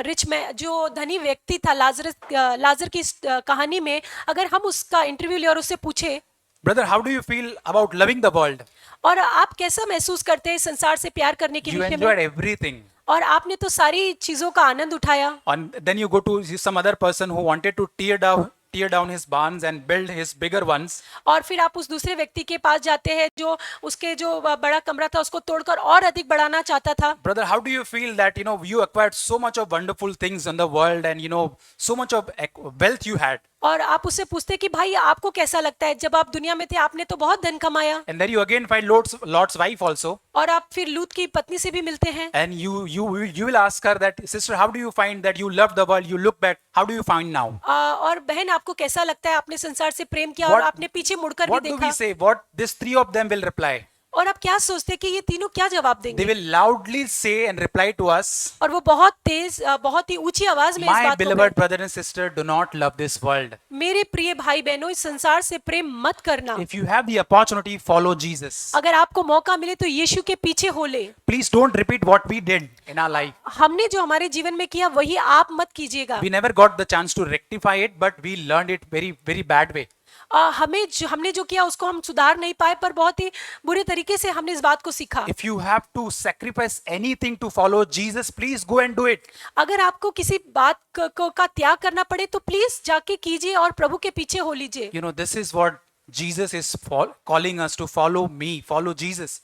रिच मैन जो धनी व्यक्ति था लाजर की कहानी में अगर हम उसका इंटरव्यू ले और उससे पूछे, Brother, how do you feel about loving the world? और आप कैसा महसूस करते हैं संसार से प्यार करने के You विषय enjoyed में? everything. और आपने तो सारी चीजों का आनंद उठाया। And then you go to some other person who wanted to tear down his barns and build his bigger ones. और फिर आप उस दूसरे व्यक्ति के पास जाते हैं जो उसके जो बड़ा कमरा था उसको तोड़कर और अधिक बढ़ाना चाहता था। Brother, how do you feel that you acquired so much of wonderful things in the world and so much of wealth you had? और आप उससे पूछते कि भाई आपको कैसा लगता है जब आप दुनिया में थे आपने तो बहुत धन कमाया। And then you again find Lot's wife also. और आप फिर लूत की पत्नी से भी मिलते हैं। And you will ask her that, sister, how do you find that you love the world? You look back. How do you find now? और बहन आपको कैसा लगता है आपने संसार से प्रेम किया और आपने पीछे मुड़कर भी What do we देखा। say? What these three of them will reply? और आप क्या सोचते हैं कि ये तीनों क्या जवाब They देंगे? will loudly say and reply to us, और वो बहुत तेज बहुत ही ऊंची आवाज में इस my बात को beloved brother and sister, do not love this world. मेरे प्रिय भाई बहनों इस संसार से प्रेम मत करना। If you have the opportunity, follow Jesus. अगर आपको मौका मिले तो यीशु के पीछे हो ले। Please don't repeat what we did in our life. हमने जो हमारे जीवन में किया वही आप मत कीजिएगा। We never got the chance to rectify it, but we learned it very, very bad way. हमने जो किया उसको हम सुधार नहीं पाए पर बहुत ही बुरे तरीके से हमने इस बात को सीखा। If you have to sacrifice anything to follow Jesus, please go and do it. अगर आपको किसी बात का त्याग करना पड़े तो प्लीज जाके कीजिए और प्रभु के पीछे हो लीजिए। This is what Jesus is calling us to follow me, follow Jesus.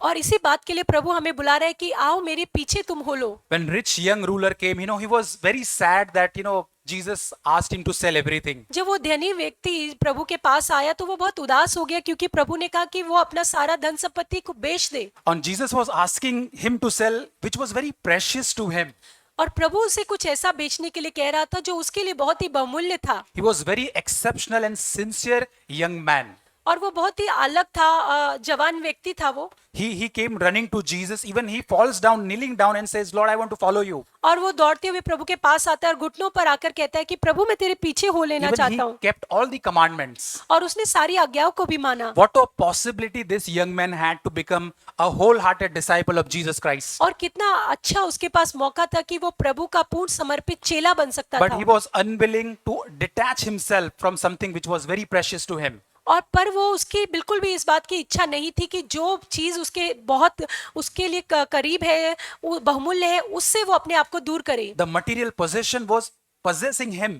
और इसी बात के लिए प्रभु हमें बुला रहा है कि आओ मेरे पीछे तुम हो लो। When rich young ruler came, he was very sad that, Jesus asked him to sell everything. जब वो धनी व्यक्ति प्रभु के पास आया तो वो बहुत उदास हो गया क्योंकि प्रभु ने कहा कि वो अपना सारा धन संपत्ति को बेच दे। And Jesus was asking him to sell, which was very precious to him. और प्रभु उसे कुछ ऐसा बेचने के लिए कह रहा था जो उसके लिए बहुत ही बहुमूल्य था। He was very exceptional and sincere young man. और वो बहुत ही अलग था, जवान व्यक्ति था वो। He came running to Jesus. Even he falls down, kneeling down and says, Lord, I want to follow you. और वो दौड़ते हुए प्रभु के पास आता है और घुटनों पर आकर कहता है कि प्रभु मैं तेरे पीछे हो लेना Even चाहता he हूँ। kept all the commandments. और उसने सारी आज्ञाओं को भी माना। What a possibility this young man had to become a wholehearted disciple of Jesus Christ. और कितना अच्छा उसके पास मौका था कि वो प्रभु का पूर्ण समर्पित चेला बन सकता But था। he was unwilling to detach himself from something which was very precious to him. और पर वो उसकी बिल्कुल भी इस बात की इच्छा नहीं थी कि जो चीज उसके बहुत उसके लिए करीब है, वो बहुमूल्य है, उससे वो अपने आप को दूर करे। The material possession was possessing him.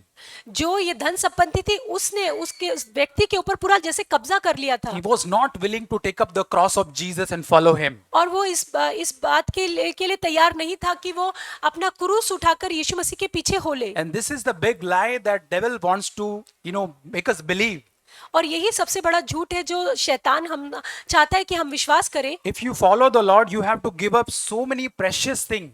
जो ये धन संपत्ति थी उसने उसके उस व्यक्ति के ऊपर पूरा जैसे कब्जा कर लिया था। He was not willing to take up the cross of Jesus and follow him. और वो इस बात के लिए तैयार नहीं था कि वो अपना क्रूस उठाकर यीशु मसीह के पीछे हो ले। And this is the big lie that devil wants to, make us believe. और यही सबसे बड़ा झूठ है जो शैतान हम चाहता है कि हम विश्वास करें If you follow the Lord, you have to give up so many precious things.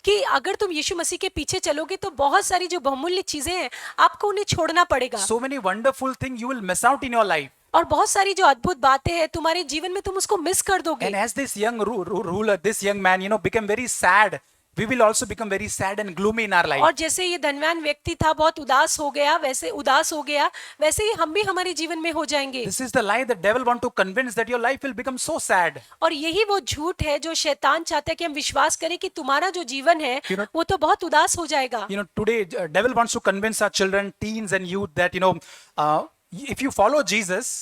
कि अगर तुम यीशु मसीह के पीछे चलोगे तो बहुत सारी जो बहुमूल्य चीजें हैं आपको उन्हें छोड़ना पड़ेगा। So many wonderful things you will miss out in your life. और बहुत सारी जो अद्भुत बातें हैं तुम्हारे जीवन में तुम उसको मिस कर दोगे। And as this young ruler, this young man, became very sad, we will also become very sad and gloomy in our life. और जैसे ये धनवान व्यक्ति था बहुत उदास हो गया, वैसे ही हम भी हमारे जीवन में हो जाएंगे। This is the lie the devil want to convince that your life will become so sad. और यही वो झूठ है जो शैतान चाहता है कि हम विश्वास करें कि तुम्हारा जो जीवन है वो तो बहुत उदास हो जाएगा। Today devil wants to convince our children, teens and youth that if you follow Jesus,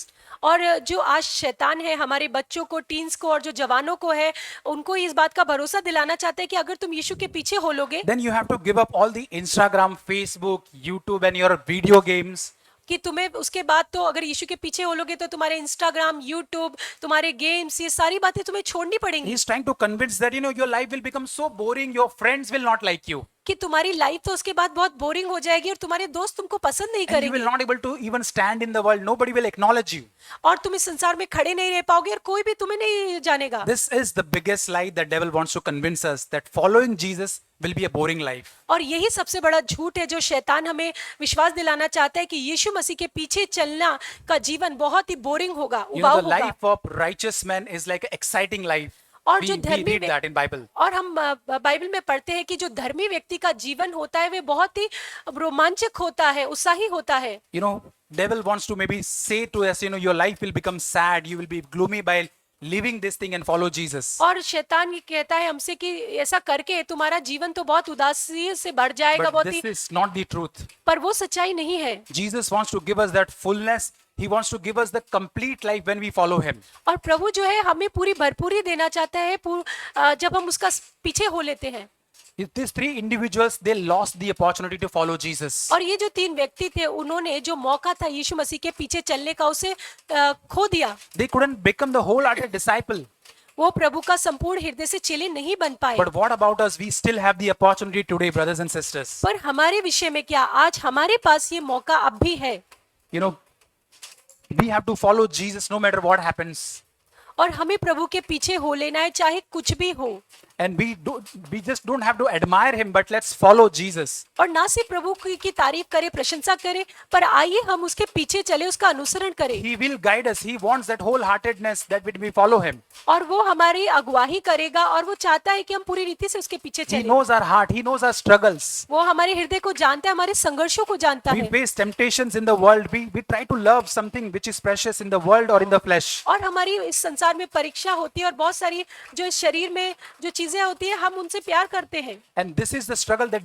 और जो आज शैतान है हमारे बच्चों को, टीन्स को और जो जवानों को है उनको इस बात का भरोसा दिलाना चाहते हैं कि अगर तुम यीशु के पीछे हो लोगे then you have to give up all the Instagram, Facebook, YouTube and your video games. कि तुम्हें उसके बाद तो अगर यीशु के पीछे हो लोगे तो तुम्हारे इंस्टाग्राम, यूट्यूब, तुम्हारे गेम्स, ये सारी बातें तुम्हें छोड़नी पड़ेंगी। He's trying to convince that your life will become so boring, your friends will not like you. कि तुम्हारी लाइफ तो उसके बाद बहुत बोरिंग हो जाएगी और तुम्हारे दोस्त तुमको पसंद नहीं And you will करेंगे not able to even stand in the world. Nobody will acknowledge you. और तुम इस संसार में खड़े नहीं रह पाओगे और कोई भी तुम्हें नहीं जानेगा। This is the biggest lie the devil wants to convince us, that following Jesus will be a boring life. और यही सबसे बड़ा झूठ है जो शैतान हमें विश्वास दिलाना चाहता है कि यीशु मसीह के पीछे चलना का जीवन बहुत ही बोरिंग होगा, उबाऊ The होगा। life of righteous man is like an exciting life. और We जो धर्मी read that in Bible. और हम बाइबल में पढ़ते हैं कि जो धर्मी व्यक्ति का जीवन होता है वे बहुत ही रोमांचक होता है, उत्साही होता है। Devil wants to maybe say to us, your life will become sad, you will be gloomy by leaving this thing and follow Jesus. और शैतान ये कहता है हमसे कि ऐसा करके तुम्हारा जीवन तो बहुत उदासी से बढ़ जाएगा, But बहुत this he, is not the truth. पर वो सच्चाई नहीं है। Jesus wants to give us that fullness. He wants to give us the complete life when we follow him. और प्रभु जो है हमें पूरी भरपूरी देना चाहता है जब हम उसका पीछे हो लेते हैं। These three individuals, they lost the opportunity to follow Jesus. और ये जो तीन व्यक्ति थे उन्होंने जो मौका था यीशु मसीह के पीछे चलने का उसे खो दिया। They couldn't become the wholehearted disciple. वो प्रभु का संपूर्ण हृदय से चेले नहीं बन पाए। But what about us? We still have the opportunity today, brothers and sisters. पर हमारे विषय में क्या, आज हमारे पास ये मौका अब भी है। We have to follow Jesus no matter what happens. और हमें प्रभु के पीछे हो लेना है चाहे कुछ भी हो। And we just don't have to admire him, but let's follow Jesus. और ना सिर्फ प्रभु की तारीफ करें, प्रशंसा करें, पर आइए हम उसके पीछे चले, उसका अनुसरण करें। He will guide us. He wants that wholeheartedness that we follow him. और वो हमारी अगुवाही करेगा और वो चाहता है कि हम पूरी रीति से उसके पीछे He चलें। knows our heart. He knows our struggles. वो हमारे हृदय को जानता है, हमारे संघर्षों को जानता We है। face temptations in the world. We try to love something which is precious in the world or in the flesh. और हमारी इस संसार में परीक्षा होती है और बहुत सारी जो इस शरीर में जो चीजें होती है हम उनसे प्यार करते हैं। And this is the struggle that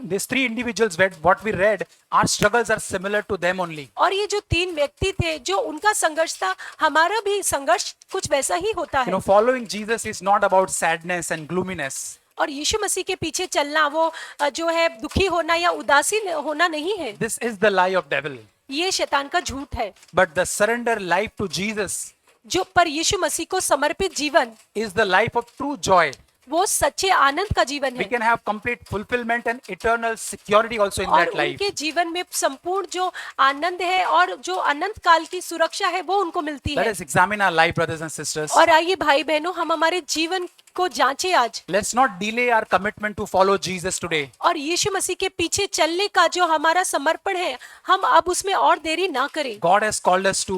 these three individuals, what we read, our struggles are similar to them only. और ये जो तीन व्यक्ति थे जो उनका संघर्ष था, हमारा भी संघर्ष कुछ वैसा ही होता है। Following Jesus is not about sadness and gloominess. और यीशु मसीह के पीछे चलना वो जो है दुखी होना या उदासी होना नहीं है। This is the lie of devil. ये शैतान का झूठ है। But the surrender life to Jesus जो पर यीशु मसीह को समर्पित जीवन is the life of true joy. वो सच्चे आनंद का जीवन We है। can have complete fulfillment and eternal security also in और that life. उनके जीवन में संपूर्ण जो आनंद है और जो अनंत काल की सुरक्षा है वो उनको मिलती Let है। us examine our life, brothers and sisters. और आइए भाई बहनों हम हमारे जीवन को जांचे आज। Let's not delay our commitment to follow Jesus today. और यीशु मसीह के पीछे चलने का जो हमारा समर्पण है, हम अब उसमें और देरी ना करें। God has called us to,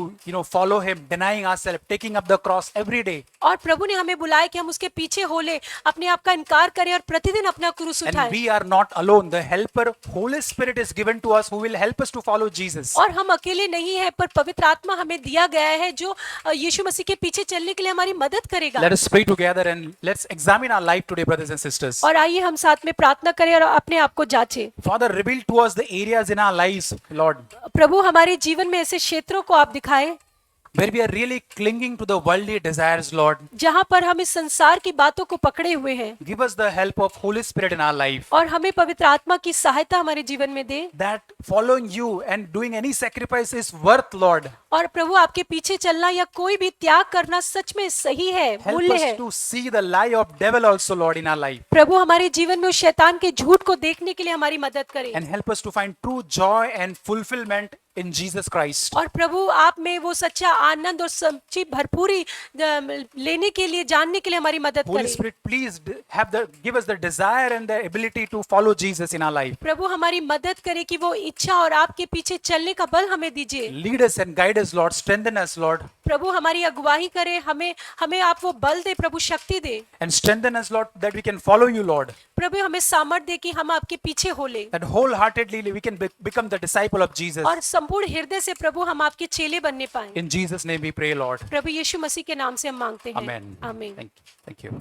follow Him, denying ourselves, taking up the cross every day. और प्रभु ने हमें बुलाया कि हम उसके पीछे हो ले, अपने आप का इनकार करें और प्रतिदिन अपना क्रूस And उठाएं। we are not alone. The Helper, Holy Spirit is given to us who will help us to follow Jesus. और हम अकेले नहीं है, पर पवित्र आत्मा हमें दिया गया है जो यीशु मसीह के पीछे चलने के लिए हमारी मदद करेगा। Let us pray together and let's examine our life today, brothers and sisters. और आइए हम साथ में प्रार्थना करें और अपने आप को जांचें। Father, reveal to us the areas in our lives, Lord, प्रभु हमारे जीवन में ऐसे क्षेत्रों को आप दिखाएं where we are really clinging to the worldly desires, Lord. जहां पर हम इस संसार की बातों को पकड़े हुए हैं, Give us the help of Holy Spirit in our life. और हमें पवित्र आत्मा की सहायता हमारे जीवन में दे। That following you and doing any sacrifice is worth, Lord. और प्रभु आपके पीछे चलना या कोई भी त्याग करना सच में सही है, Help मूल्य us है। to see the lie of devil also, Lord, in our life. प्रभु हमारे जीवन में उस शैतान के झूठ को देखने के लिए हमारी मदद करें। And help us to find true joy and fulfillment in Jesus Christ. और प्रभु आप में वो सच्चा आनंद और सच्ची भरपूरी लेने के लिए, जानने के लिए हमारी मदद Holy करें। Spirit, please give us the desire and the ability to follow Jesus in our life. प्रभु हमारी मदद करें कि वो इच्छा और आपके पीछे चलने का बल हमें दीजिए। Lead us and guide us, Lord. Strengthen us, Lord. प्रभु हमारी अगुवाई करें, हमें आप वो बल दे, प्रभु शक्ति दे। And strengthen us, Lord, that we can follow you, Lord. प्रभु हमें सामर्थ दे कि हम आपके पीछे हो ले, That wholeheartedly we can become the disciple of Jesus. और संपूर्ण हृदय से प्रभु हम आपके चेले बनने पाए। In Jesus' name we pray, Lord. प्रभु यीशु मसीह के नाम से हम मांगते हैं। Amen. आमीन। Thank you.